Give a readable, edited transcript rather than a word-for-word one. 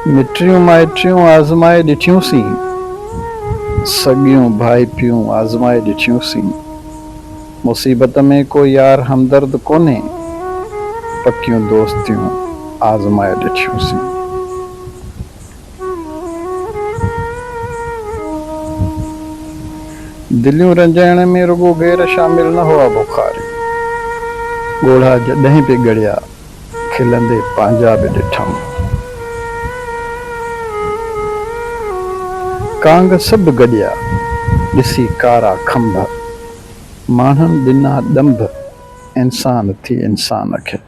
मिटियूं माइटियूं आज़माए ॾिठियूंसीं, सॻियूं भाई पियूं आज़माए ॾिठियूंसीं। मुसीबत में कोई यार हमदर्द कोन्हे, पकियूं दोस्तियूं आज़माए ॾिठियूंसीं। दिलियूं रंजाइण में रुगो गैर शामिल न हुआ बुखारी, ॻोढ़ा जॾहिं बि ॻड़िया खिलंदे पंहिंजा बि ॾिठमि। कांग सभु गॾिया ॾिसी कारा खंभ, माण्हुनि ॾिना ॾंभ इंसान थी इंसान खे।